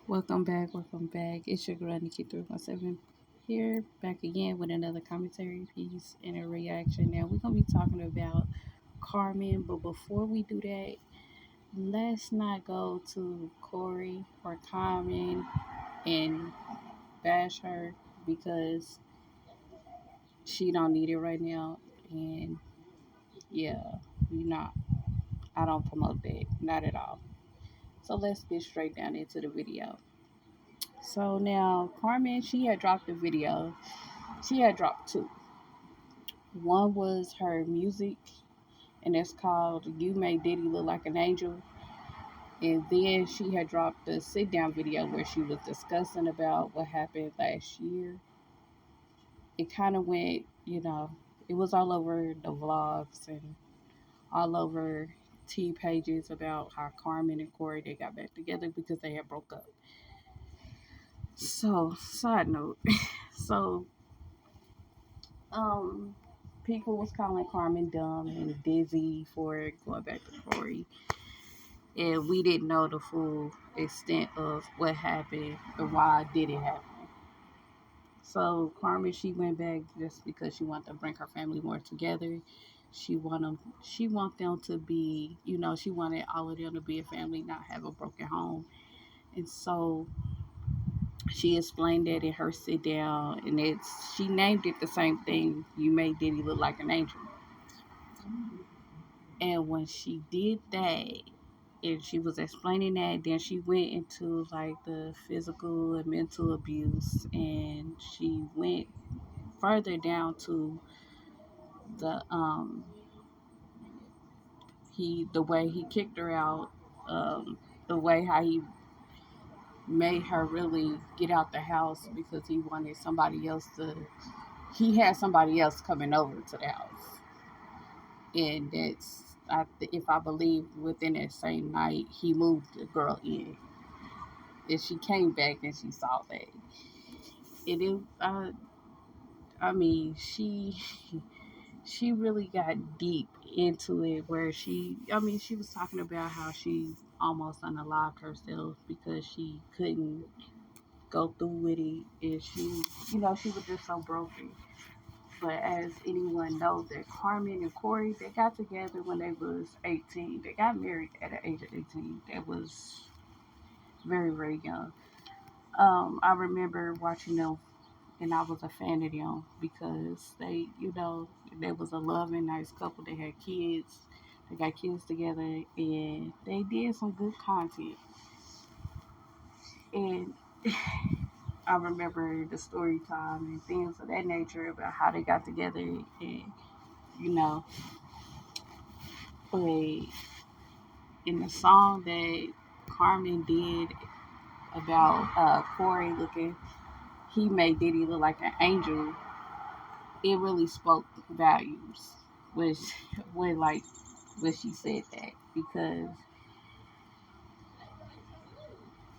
Welcome back. It's your girl Nikki 317 here, back again with another commentary piece and a reaction. Now we're gonna be talking about Carmen, but before we do that, let's not go to Cory or Carmen and bash her because she don't need it right now. And yeah, you not I don't promote that, not at all. So let's get straight down into the video. So now Carmen, she had dropped a video. She had dropped two. One was her music, and it's called You Made Diddy Look Like an Angel. And then she had dropped the sit down video where she was discussing about what happened last year. It kind of went, it was all over the vlogs and all over T pages about how Carmen and Cory they got back together because they had broke up. So, side note, so um people was calling Carmen dumb and dizzy for going back to Cory, and we didn't know the full extent of what happened and why did it happen. So Carmen, she went back just because she wanted to bring her family more together. She want them to be, she wanted all of them to be a family, not have a broken home. And so she explained that in her sit down, and she named it the same thing. You made Diddy look like an angel. And when she did that, and she was explaining that, then she went into like the physical and mental abuse, and she went further down to the the way he kicked her out, the way how he made her really get out the house because he wanted somebody else to. He had somebody else coming over to the house, and if I believe within that same night he moved the girl in, and she came back and she saw that. And I mean, she really got deep into it where she was talking about how she almost unalived herself because she couldn't go through with it, and she was just so broken. But as anyone knows, that Carmen and Cory, they got together when they was 18. They got married at the age of 18. That was very, very young. I remember watching them, and I was a fan of them because they was a loving, nice couple. They had kids. They got kids together, and they did some good content. And I remember the story time and things of that nature about how they got together, and you know, but in the song that Carmen did about Cory looking, he made Diddy look like an angel. It really spoke values, which when like when she said that, because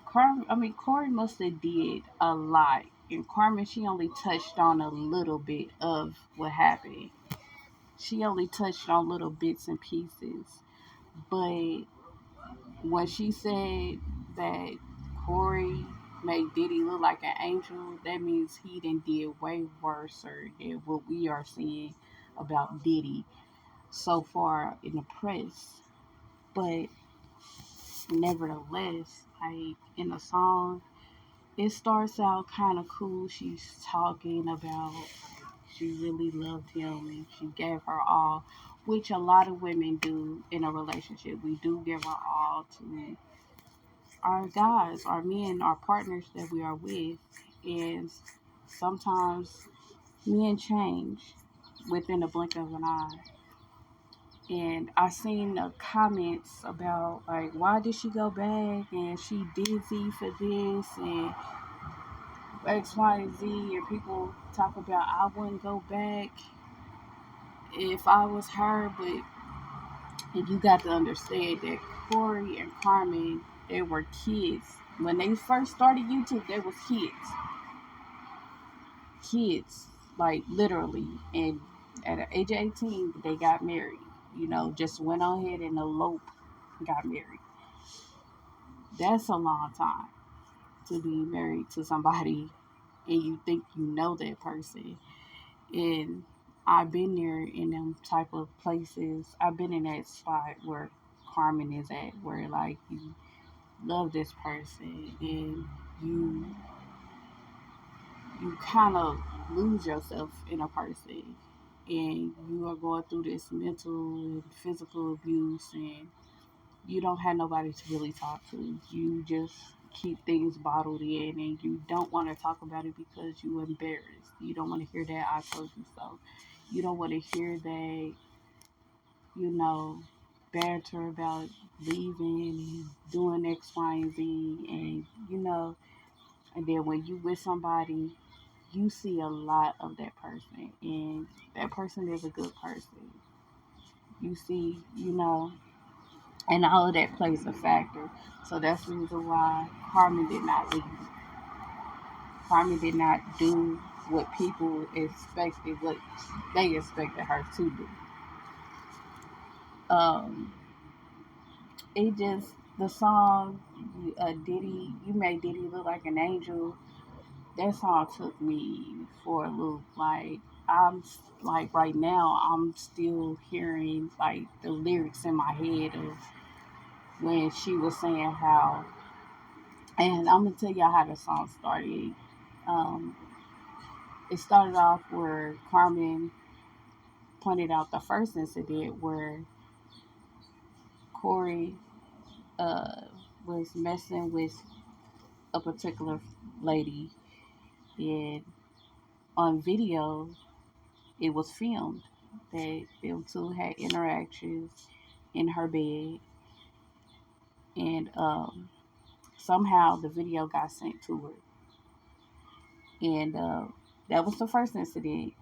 Cory must have did a lot, and Carmen, she only touched on a little bit of what happened. She only touched on little bits and pieces, but when she said that Cory made Diddy look like an angel, that means he done did way worse than what we are seeing about Diddy so far in the press. But nevertheless, like in the song, it starts out kind of cool. She's talking about she really loved him and she gave her all, which a lot of women do in a relationship. We do give our all to our guys, our men, our partners that we are with. And sometimes men change within a blink of an eye. And I seen the comments about like, why did she go back and she dizzy for this and X, Y, and Z, and people talk about I wouldn't go back if I was her, but you got to understand that Cory and Carmen, they were kids. When they first started YouTube, they was kids, like literally. And at the age of 18, they got married. Just went on ahead and eloped, got married. That's a long time. to be married to somebody and you think you know that person. And I've been there in them type of places. I've been in that spot where Carmen is at, where like you love this person and you you kind of lose yourself in a person, and you are going through this mental and physical abuse, and you don't have nobody to really talk to. You just keep things bottled in, and you don't want to talk about it because you're embarrassed. You don't want to hear that I told you so. You don't want to hear that, you know, banter about leaving and doing X, Y, and Z, and and then when you with somebody, you see a lot of that person, and that person is a good person. You see, and all of that plays a factor. So that's the reason why Carmen did not leave. Carmen did not do what people expected, what they expected her to do. Um, it just the song, Diddy, you made Diddy look like an angel. That song took me for a loop. Like like right now, I'm still hearing like the lyrics in my head of when she was saying how. And I'm gonna tell y'all how the song started. Um, it started off where Carmen pointed out the first incident where Cory uh, was messing with a particular lady, and on video it was filmed that them two had interactions in her bed, and somehow the video got sent to her, and that was the first incident.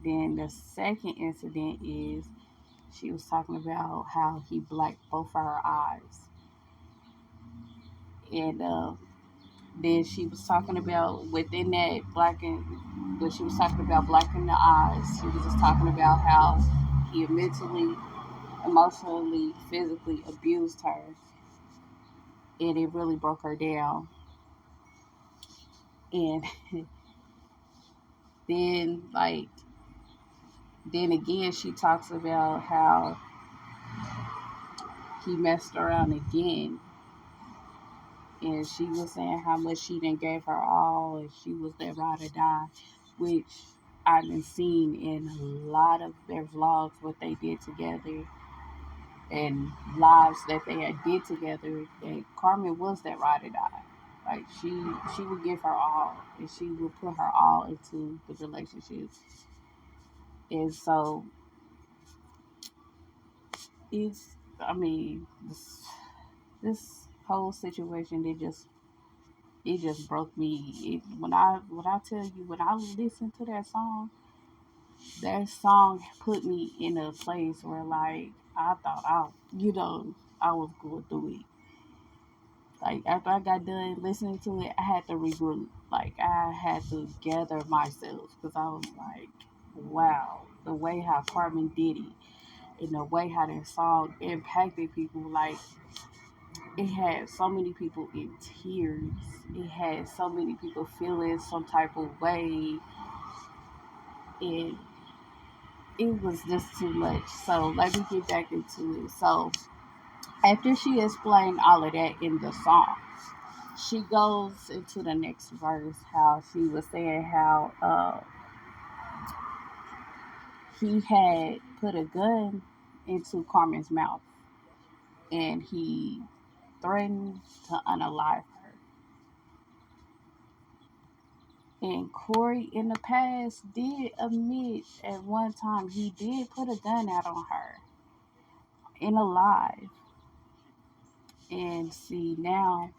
Then the second incident is she was talking about how he blacked both of her eyes, and then she was talking about within that blacking, when she was talking about blacking the eyes, she was just talking about how he mentally, emotionally, physically abused her, and it really broke her down. And then, like, then again, she talks about how he messed around again, and she was saying how much she didn't gave her all, and she was that ride or die, which I've been seen in a lot of their vlogs what they did together and lives that they had did together. That Carmen was that ride or die. Like she would give her all, and she would put her all into the relationship. And so it's, I mean, this whole situation, it just broke me. When I tell you, when I listened to that song put me in a place where like I thought I was going through it. Like after I got done listening to it, I had to regroup. Like I had to gather myself because I was like, wow, the way how Carmen did it and the way how that song impacted people. Like it had so many people in tears. It had so many people feeling some type of way, and it was just too much. So let me get back into it. So after she explained all of that in the song, she goes into the next verse how she was saying how he had put a gun into Carmen's mouth and he threatened to unalive her. And Cory in the past did admit at one time he did put a gun out on her in a live. And see now